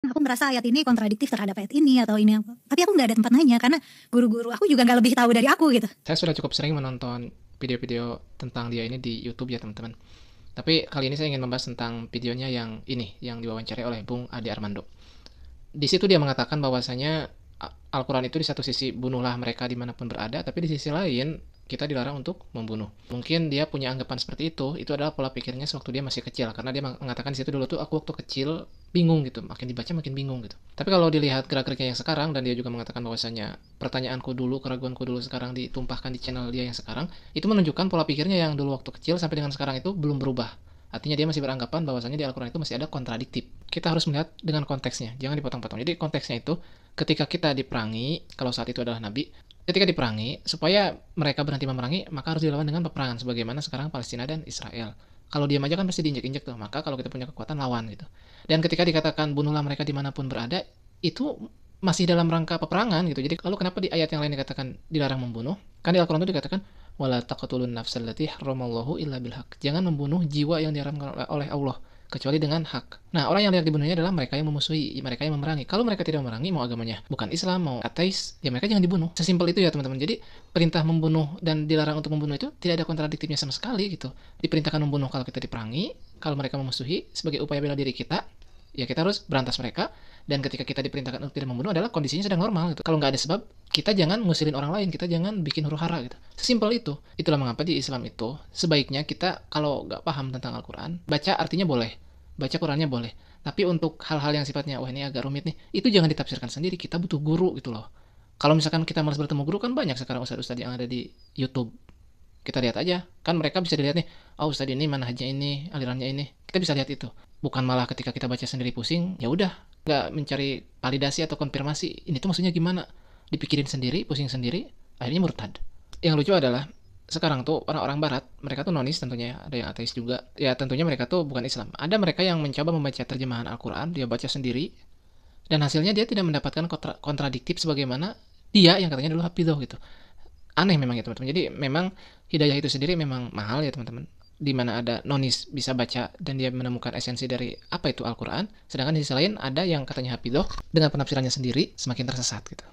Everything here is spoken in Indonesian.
Aku merasa ayat ini kontradiktif terhadap ayat ini atau ini apa. Tapi aku nggak ada tempat nanya karena guru-guru aku juga nggak lebih tahu dari aku gitu. Saya sudah cukup sering menonton video-video tentang dia ini di YouTube ya teman-teman. Tapi kali ini saya ingin membahas tentang videonya yang ini, yang diwawancarai oleh Bung Ade Armando. Di situ dia mengatakan bahwasanya Al-Quran itu di satu sisi bunuhlah mereka dimanapun berada, tapi di sisi lain kita dilarang untuk membunuh. Mungkin dia punya anggapan seperti itu adalah pola pikirnya sewaktu dia masih kecil, karena dia mengatakan di situ dulu tuh aku waktu kecil bingung gitu, makin dibaca makin bingung gitu. Tapi kalau dilihat gerak-geriknya yang sekarang, dan dia juga mengatakan bahwasanya pertanyaanku dulu, keraguanku dulu sekarang ditumpahkan di channel dia yang sekarang, itu menunjukkan pola pikirnya yang dulu waktu kecil sampai dengan sekarang itu belum berubah. Artinya dia masih beranggapan bahwasanya di Al-Quran itu masih ada kontradiktif. Kita harus melihat dengan konteksnya, jangan dipotong-potong. Jadi konteksnya itu ketika kita diperangi, kalau saat itu adalah Nabi, ketika diperangi, supaya mereka berhenti memerangi, maka harus dilawan dengan peperangan, sebagaimana sekarang Palestina dan Israel. Kalau diam aja kan pasti diinjek-injek tuh, maka kalau kita punya kekuatan lawan gitu. Dan ketika dikatakan bunuhlah mereka dimanapun berada, itu masih dalam rangka peperangan gitu. Jadi lalu kenapa di ayat yang lain dikatakan dilarang membunuh? Kan di Al-Quran itu dikatakan wala taqtulun nafsal lati haramallahu illa bil haq. Jangan membunuh jiwa yang diharamkan oleh Allah kecuali dengan hak. Nah, orang yang layak dibunuhnya adalah mereka yang memusuhi, mereka yang memerangi. Kalau mereka tidak memerangi, mau agamanya bukan Islam, mau ateis, ya mereka jangan dibunuh. Sesimpel itu ya teman-teman. Jadi perintah membunuh dan dilarang untuk membunuh itu tidak ada kontradiktifnya sama sekali gitu. Diperintahkan membunuh kalau kita diperangi, kalau mereka memusuhi sebagai upaya bela diri kita, ya kita harus berantas mereka. Dan ketika kita diperintahkan untuk tidak membunuh adalah kondisinya sedang normal gitu. Kalau nggak ada sebab, kita jangan ngusilin orang lain, kita jangan bikin huru hara gitu. Sesimpel itu. Itulah mengapa di Islam itu sebaiknya kita kalau nggak paham tentang Al-Quran, baca artinya boleh, baca Qurannya boleh. Tapi untuk hal-hal yang sifatnya wah ini agak rumit nih, itu jangan ditafsirkan sendiri. Kita butuh guru gitu loh. Kalau misalkan kita malas bertemu guru, kan banyak sekarang ustadz-ustadz yang ada di YouTube. Kita lihat aja, kan mereka bisa dilihat nih, oh ustadz ini manhajnya ini, alirannya ini. Kita bisa lihat itu. Bukan malah ketika kita baca sendiri pusing, ya udah, nggak mencari validasi atau konfirmasi. Ini tuh maksudnya gimana? Dipikirin sendiri, pusing sendiri, akhirnya murtad. Yang lucu adalah sekarang tuh orang-orang barat, mereka tuh nonis tentunya, ada yang ateis juga. Ya tentunya mereka tuh bukan Islam. Ada mereka yang mencoba membaca terjemahan Al-Quran, dia baca sendiri, dan hasilnya dia tidak mendapatkan kontradiktif sebagaimana dia yang katanya dulu hafidhoh gitu. Aneh memang ya teman-teman. Jadi memang hidayah itu sendiri memang mahal ya teman-teman. Di mana ada nonis bisa baca dan dia menemukan esensi dari apa itu Al-Quran, sedangkan di sisi lain ada yang katanya hafidhoh dengan penafsirannya sendiri semakin tersesat gitu.